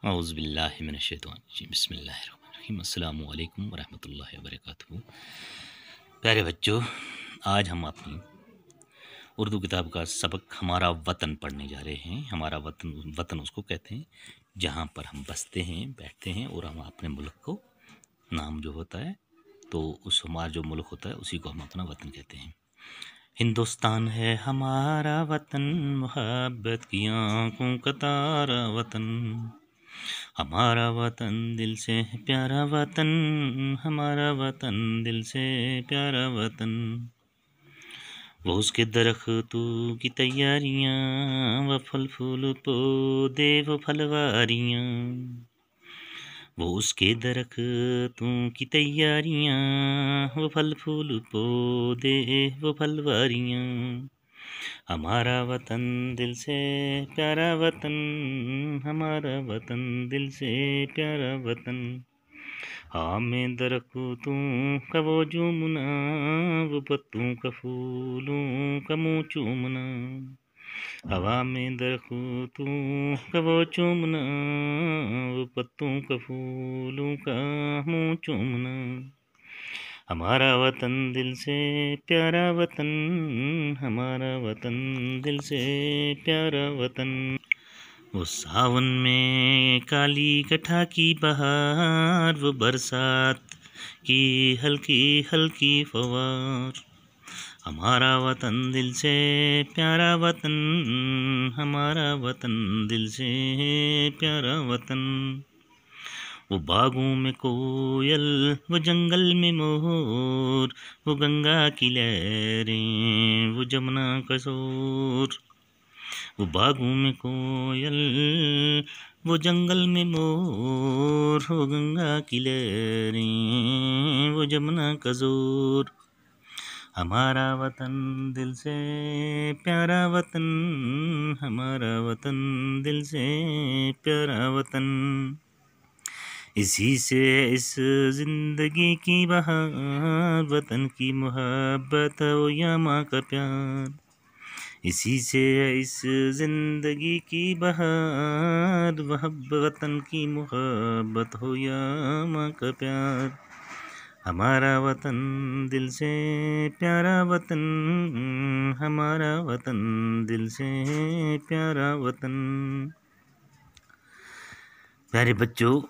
औज़ुबिल्लाहि मिनश्शैतानिर्रजीम बिस्मिल्लाहिर्रहमानिर्रहीम अस्सलामु अलैकुम वरहमतुल्लाहि वबरकातुहू। प्यारे बच्चों, आज हम अपनी उर्दू किताब का सबक हमारा वतन पढ़ने जा रहे हैं। हमारा वतन वतन उसको कहते हैं जहाँ पर हम बसते हैं, बैठते हैं और हम अपने मुल्क को नाम जो होता है तो उस हमारा जो मुल्क होता है उसी को हम अपना वतन कहते हैं। हिंदुस्तान है हमारा वतन, मोहब्बत की आँखों का तारा वतन। हमारा वतन दिल से प्यारा वतन, हमारा वतन दिल से प्यारा वतन। वो उसके दरख्तों की तैयारियां, वो फल फूल पौधे वो फलवारियां। वो उसके दरख्तों की तैयारियां, वो फल फूल पौधे वो फलवारियां। हमारा वतन दिल से प्यारा वतन, हमारा वतन दिल से प्यारा वतन। हाँ में दरख्तों का वो चूमना, वो पत्तों का फूलों का मुँह चूमना। हवा में दरख्तों का वो चूमना, वो पत्तों का फूलों का मुँह चूमना। हमारा वतन दिल से प्यारा वतन, हमारा वतन दिल से प्यारा वतन। वो सावन में काली कटा की बहार, वो बरसात की हल्की हल्की फवार। हमारा वतन दिल से प्यारा वतन, हमारा वतन दिल से प्यारा वतन। वो बागों में कोयल, वो जंगल में मोर, वो गंगा की लहरें, वो जमुना का शोर। वो बागों में कोयल, वो जंगल में मोर, वो गंगा की लहरें, वो जमुना का जोर। हमारा वतन दिल से प्यारा वतन, हमारा वतन दिल से प्यारा वतन। इसी से इस जिंदगी की बहार, वतन की मोहब्बत हो या माँ का प्यार। इसी से इस जिंदगी की बहार, वह वतन की मोहब्बत हो या माँ का प्यार। हमारा वतन दिल से प्यारा वतन, हमारा वतन दिल से प्यारा वतन। प्यारे बच्चों,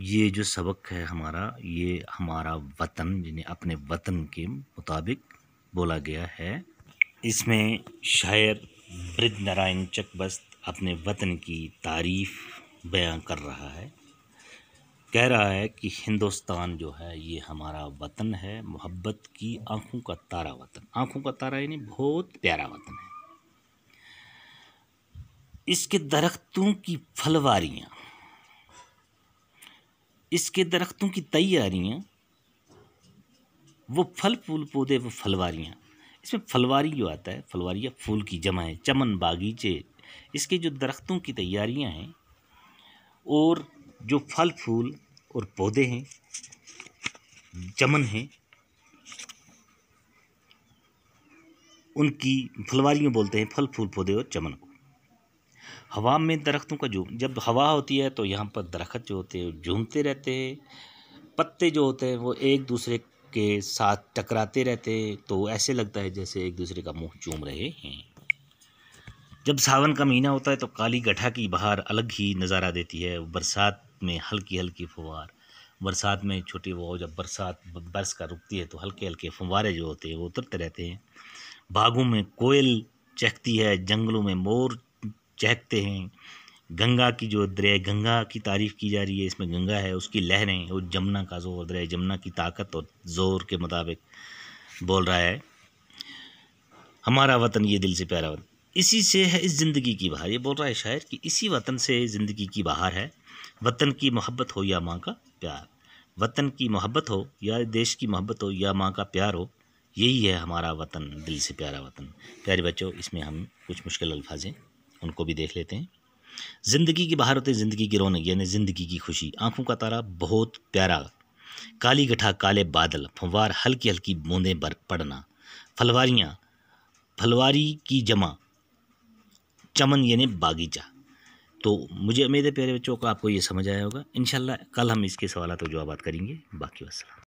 ये जो सबक है हमारा, ये हमारा वतन जिन्हें अपने वतन के मुताबिक बोला गया है। इसमें शायर बृजनारायण चकबस्त अपने वतन की तारीफ बयां कर रहा है। कह रहा है कि हिंदुस्तान जो है ये हमारा वतन है, मोहब्बत की आंखों का तारा वतन। आंखों का तारा यानी बहुत प्यारा वतन है। इसके दरख्तों की फलवारियां, इसके दरख्तों की तैयारियां, वो फल फूल पौधे वो फलवारियां। इसमें फलवारी जो आता है, फलवारिया फूल की जमा है, चमन बागीचे। इसके जो दरख्तों की तैयारियां हैं और जो फल फूल और पौधे हैं, चमन हैं, उनकी फलवारियां बोलते हैं, फल फूल पौधे और चमन को। हवा में दरख्तों का जो जब हवा होती है तो यहाँ पर दरख्त जो होते हैं झूमते रहते हैं। पत्ते जो होते हैं वो एक दूसरे के साथ टकराते रहते हैं, तो ऐसे लगता है जैसे एक दूसरे का मुंह चूम रहे हैं। जब सावन का महीना होता है तो काली गठा की बहार अलग ही नज़ारा देती है। बरसात में हल्की हल्की फुहार, बरसात में छोटी वो जब बरसात बरस का रुकती है तो हल्के हल्के फुहारे जो होते हैं वो उतरते रहते हैं। बागों में कोयल चहकती है, जंगलों में मोर चहकते हैं। गंगा की जो दरिया गंगा की तारीफ की जा रही है, इसमें गंगा है, उसकी लहरें, वो जमुना का जोर, दरिया जमुना की ताकत और जोर के मुताबिक बोल रहा है। हमारा वतन ये दिल से प्यारा वतन, इसी से है इस ज़िंदगी की बहार। ये बोल रहा है शायर कि इसी वतन से ज़िंदगी की बहार है। वतन की मोहब्बत हो या माँ का प्यार, वतन की मोहब्बत हो या देश की मोहब्बत हो या माँ का प्यार हो, यही है हमारा वतन दिल से प्यारा वतन। प्यारे बच्चों, इसमें हम कुछ मुश्किल अल्फाज हैं, उनको भी देख लेते हैं। ज़िंदगी की बहार होते ज़िंदगी की रौनक यानी ज़िंदगी की खुशी। आंखों का तारा बहुत प्यारा, काली गठा काले बादल, फंवार हल्की हल्की बूंदें पड़ना। फलवारियाँ, फलवारी की जमा, चमन यानी बागीचा। तो मुझे उम्मीद है प्यारे बच्चों को आपको ये समझ आया होगा। इंशाल्लाह कल हम इसके सवालात और जवाबात करेंगे। बाकी वस्सलाम।